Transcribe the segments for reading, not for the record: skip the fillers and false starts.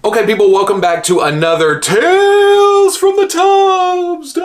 Okay, people, welcome back to another Tales from the Tubs,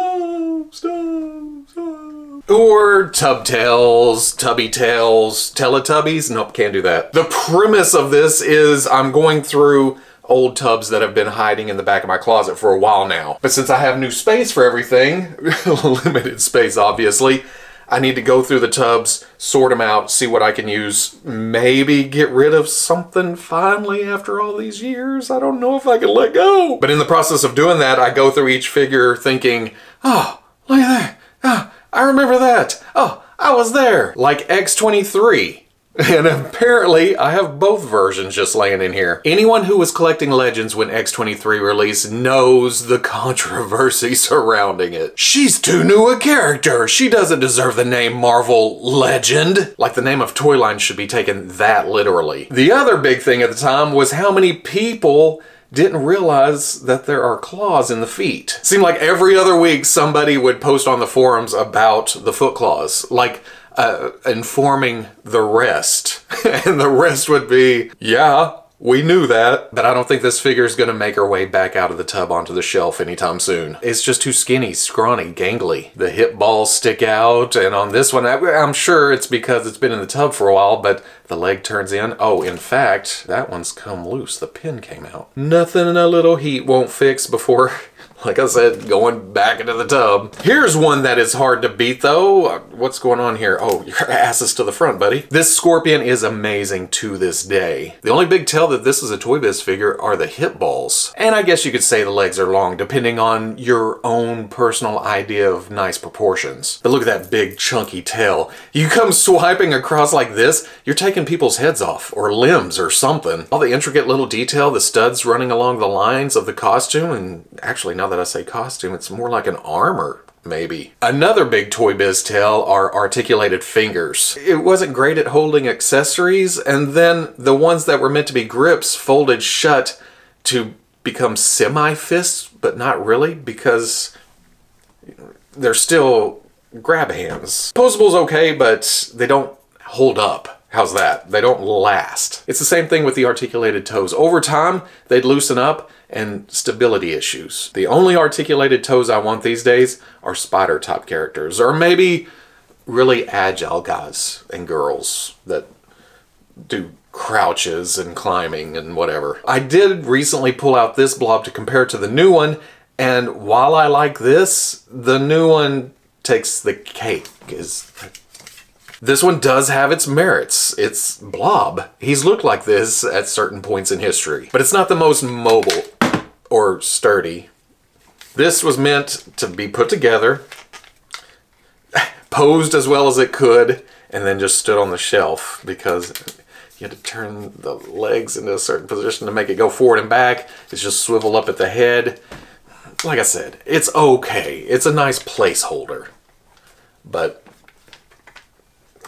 or Tub Tales, Tubby Tales, Teletubbies. Nope, can't do that. The premise of this is I'm going through old tubs that have been hiding in the back of my closet for a while now. But since I have new space for everything, limited space obviously, I need to go through the tubs, sort them out, see what I can use, maybe get rid of something finally after all these years. I don't know if I can let go. But in the process of doing that, I go through each figure thinking, oh, look at that. Oh, I remember that. Oh, I was there. Like X-23. And apparently, I have both versions just laying in here. Anyone who was collecting Legends when X-23 released knows the controversy surrounding it. She's too new a character. She doesn't deserve the name Marvel Legend. Like the name of toy line should be taken that literally. The other big thing at the time was how many people didn't realize that there are claws in the feet. Seemed like every other week somebody would post on the forums about the foot claws. Like, informing the rest. And the rest would be, yeah, we knew that. But I don't think this figure is going to make her way back out of the tub onto the shelf anytime soon. It's just too skinny, scrawny, gangly. The hip balls stick out, and on this one, I'm sure it's because it's been in the tub for a while, but the leg turns in. Oh, in fact, that one's come loose. The pin came out. Nothing a little heat won't fix before, like I said, going back into the tub. Here's one that is hard to beat though. What's going on here? Oh, your ass is to the front, buddy. This scorpion is amazing to this day. The only big tell that this is a Toy Biz figure are the hip balls. And I guess you could say the legs are long, depending on your own personal idea of nice proportions. But look at that big chunky tail. You come swiping across like this, you're taking people's heads off, or limbs, or something. All the intricate little detail, the studs running along the lines of the costume, and actually now that I say costume, it's more like an armor, maybe. Another big Toy Biz tale are articulated fingers. It wasn't great at holding accessories, and then the ones that were meant to be grips folded shut to become semi-fists, but not really, because they're still grab hands. Posable's okay, but they don't hold up. How's that? They don't last. It's the same thing with the articulated toes. Over time, they'd loosen up, and stability issues. The only articulated toes I want these days are spider type characters, or maybe really agile guys and girls that do crouches and climbing and whatever. I did recently pull out this blob to compare to the new one, and while I like this, the new one takes the cake. This one does have its merits. It's Blob. He's looked like this at certain points in history, but it's not the most mobile or sturdy. This was meant to be put together, posed as well as it could, and then just stood on the shelf because you had to turn the legs into a certain position to make it go forward and back. It's just swivel up at the head. Like I said, it's okay. It's a nice placeholder, but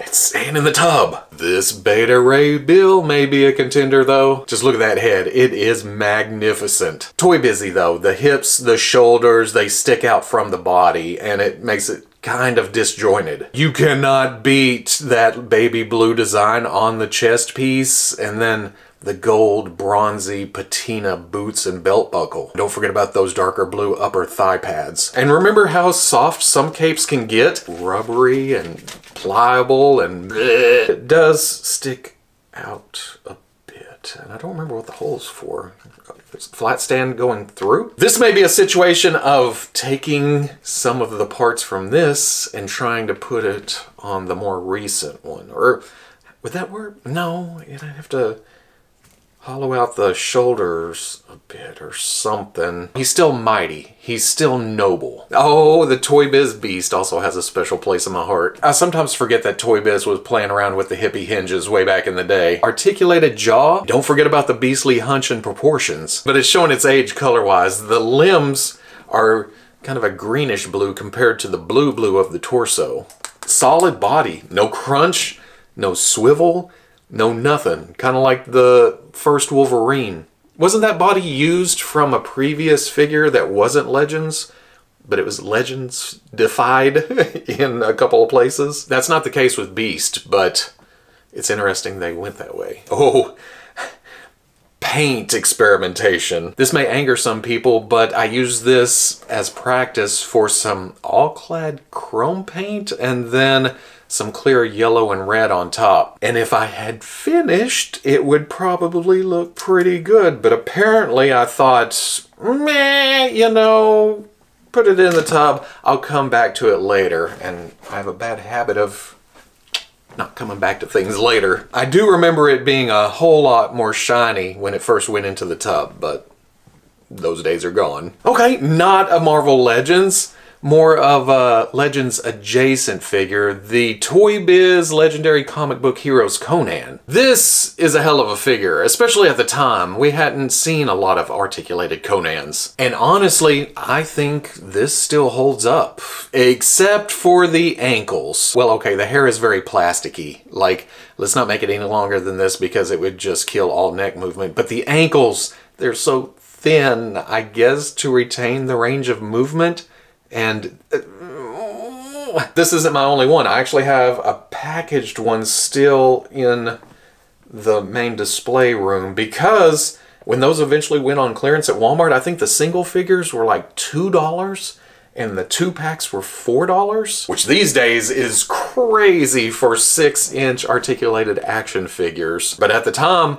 it's staying in the tub. This Beta Ray Bill may be a contender though. Just look at that head. It is magnificent. Toy Busy though. The hips, the shoulders, they stick out from the body and it makes it kind of disjointed. You cannot beat that baby blue design on the chest piece and then the gold bronzy patina boots and belt buckle. Don't forget about those darker blue upper thigh pads. And remember how soft some capes can get? Rubbery and pliable and bleh. It does stick out a bit. And I don't remember what the hole's for. There's a flat stand going through. This may be a situation of taking some of the parts from this and trying to put it on the more recent one. Or would that work? No, you'd have to hollow out the shoulders a bit or something. He's still mighty. He's still noble. Oh, the Toy Biz Beast also has a special place in my heart. I sometimes forget that Toy Biz was playing around with the hippie hinges way back in the day. Articulated jaw. Don't forget about the beastly hunch and proportions. But it's showing its age color-wise. The limbs are kind of a greenish blue compared to the blue of the torso. Solid body. No crunch. No swivel. No nothing. Kind of like the first Wolverine. Wasn't that body used from a previous figure that wasn't Legends, but it was Legends-defied in a couple of places? That's not the case with Beast, but it's interesting they went that way. Oh, paint experimentation. This may anger some people, but I use this as practice for some all-clad chrome paint and then some clear yellow and red on top. And if I had finished, it would probably look pretty good, but apparently I thought, meh, you know, put it in the tub, I'll come back to it later, and I have a bad habit of not coming back to things later. I do remember it being a whole lot more shiny when it first went into the tub, but those days are gone. Okay, not a Marvel Legends, more of a Legends adjacent figure, the Toy Biz Legendary Comic Book Heroes Conan. This is a hell of a figure, especially at the time. We hadn't seen a lot of articulated Conans. And honestly, I think this still holds up, except for the ankles. Well, okay, the hair is very plasticky. Like, let's not make it any longer than this because it would just kill all neck movement. But the ankles, they're so thin, I guess, to retain the range of movement. And this isn't my only one. I actually have a packaged one still in the main display room because when those eventually went on clearance at Walmart, I think the single figures were like $2 and the 2-packs were $4, which these days is crazy for 6-inch articulated action figures. But at the time,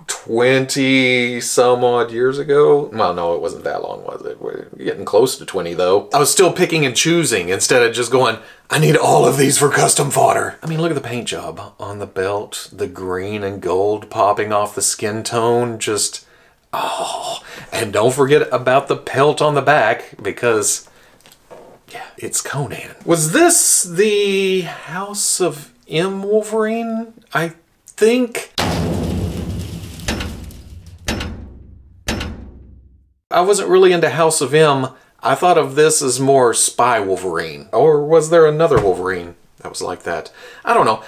20 some odd years ago. Well, no, it wasn't that long, was it? We're getting close to 20 though. I was still picking and choosing instead of just going, I need all of these for custom fodder. I mean, look at the paint job on the belt, the green and gold popping off the skin tone, just, oh. And don't forget about the pelt on the back because, yeah, it's Conan. Was this the House of M Wolverine? I think. I wasn't really into House of M. I thought of this as more Spy Wolverine. Or was there another Wolverine that was like that? I don't know.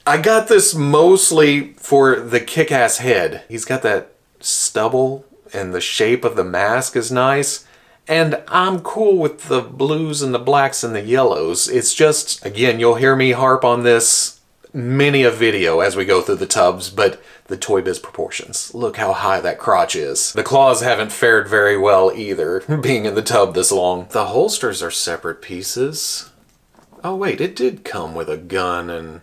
I got this mostly for the kick-ass head. He's got that stubble and the shape of the mask is nice. And I'm cool with the blues and the blacks and the yellows. It's just, again, you'll hear me harp on this many a video as we go through the tubs, but the Toy Biz proportions. Look how high that crotch is. The claws haven't fared very well either, being in the tub this long. The holsters are separate pieces. Oh wait, it did come with a gun and...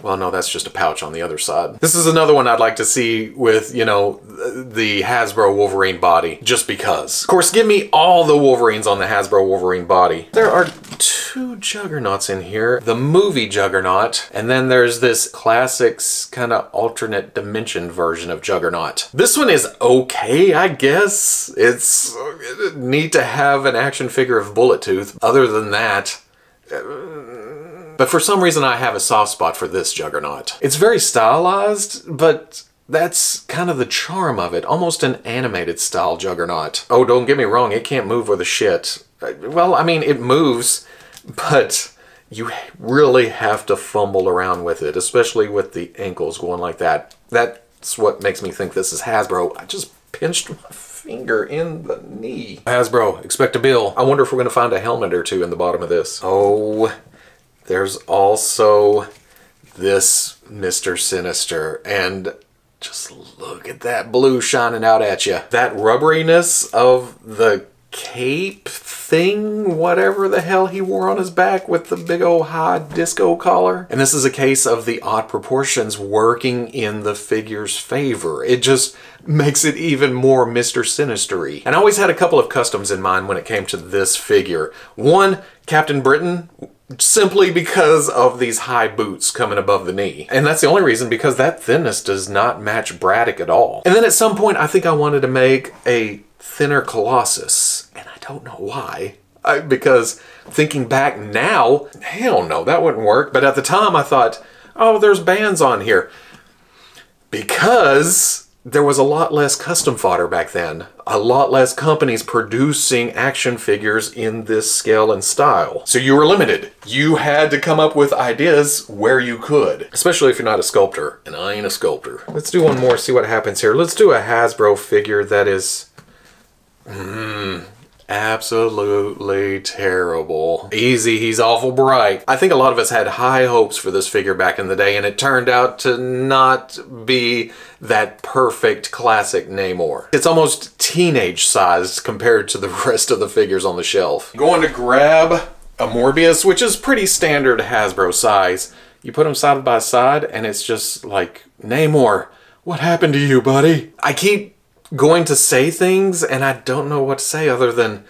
well, no, that's just a pouch on the other side. This is another one I'd like to see with, you know, the Hasbro Wolverine body, just because. Of course, give me all the Wolverines on the Hasbro Wolverine body. There are 2 Juggernauts in here. The movie Juggernaut, and then there's this classics kind of alternate dimension version of Juggernaut. This one is okay, I guess. It's neat to have an action figure of Bullet Tooth. Other than that, but for some reason I have a soft spot for this Juggernaut. It's very stylized, but that's kind of the charm of it. Almost an animated style Juggernaut. Oh, don't get me wrong, it can't move worth a shit. Well, I mean, it moves, but you really have to fumble around with it, especially with the ankles going like that. That's what makes me think this is Hasbro. I just pinched my finger in the knee. Hasbro, expect a bill. I wonder if we're gonna find a helmet or two in the bottom of this. Oh, there's also this Mr. Sinister, and just look at that blue shining out at you. That rubberiness of the cape thing, whatever the hell he wore on his back with the big old high disco collar. And this is a case of the odd proportions working in the figure's favor. It just makes it even more Mr. Sinister-y. And I always had a couple of customs in mind when it came to this figure. One, Captain Britain, simply because of these high boots coming above the knee. And that's the only reason, because that thinness does not match Braddock at all. And then at some point, I think I wanted to make a thinner Colossus. And I don't know why. Because thinking back now, hell no, that wouldn't work. But at the time, I thought, oh, there's bands on here. Because there was a lot less custom fodder back then. A lot less companies producing action figures in this scale and style. So you were limited. You had to come up with ideas where you could. Especially if you're not a sculptor. And I ain't a sculptor. Let's do one more, see what happens here. Let's do a Hasbro figure that is... absolutely terrible. Easy, he's awful bright. I think a lot of us had high hopes for this figure back in the day, and it turned out to not be that perfect classic Namor. It's almost teenage sized compared to the rest of the figures on the shelf. Going to grab a Morbius, which is pretty standard Hasbro size. You put them side by side and it's just like, Namor, what happened to you, buddy? I keep going to say things and I don't know what to say other than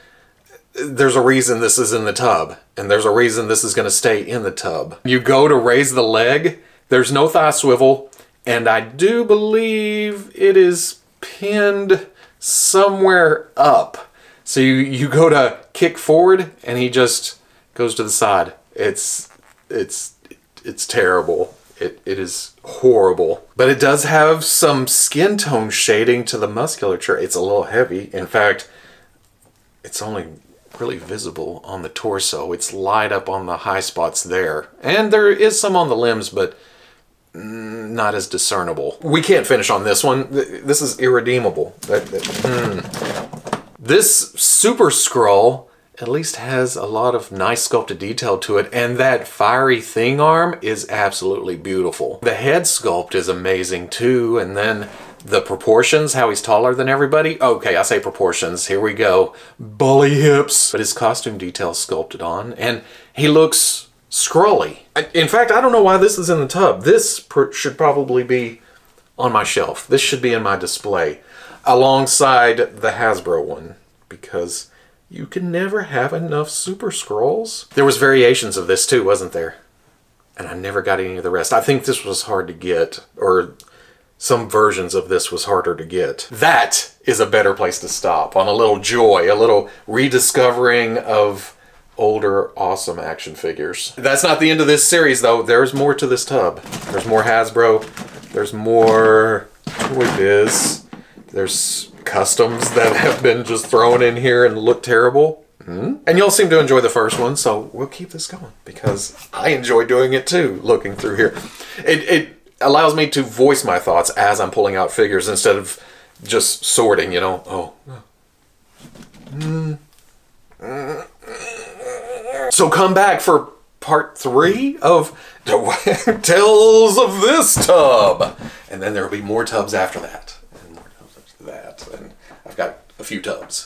there's a reason this is in the tub and there's a reason this is going to stay in the tub. You go to raise the leg, there's no thigh swivel, and I do believe it is pinned somewhere up. So you go to kick forward and he just goes to the side. It's terrible. It is horrible. But it does have some skin tone shading to the musculature. It's a little heavy. In fact, it's only really visible on the torso. It's light up on the high spots there. And there is some on the limbs, but not as discernible. We can't finish on this one. This is irredeemable. This Super Skrull at least has a lot of nice sculpted detail to it, and that fiery thing arm is absolutely beautiful. The head sculpt is amazing too, and then the proportions, how he's taller than everybody. Okay, I say proportions, here we go. Bully hips. But his costume detail sculpted on, and he looks Skrully. In fact, I don't know why this is in the tub. This should probably be on my shelf. This should be in my display alongside the Hasbro one, because you can never have enough Super Skrulls. There was variations of this too, wasn't there? And I never got any of the rest. I think this was hard to get, or some versions of this was harder to get. That is a better place to stop, on a little joy, a little rediscovering of older awesome action figures. That's not the end of this series though. There's more to this tub. There's more Hasbro. There's more Toy Biz. There's customs that have been just thrown in here and look terrible. And y'all seem to enjoy the first one, so we'll keep this going because I enjoy doing it too, looking through here. It allows me to voice my thoughts as I'm pulling out figures instead of just sorting, you know. So come back for part 3 of Tales of this tub. And then there will be more tubs after that. And more tubs after that. And I've got a few tubs.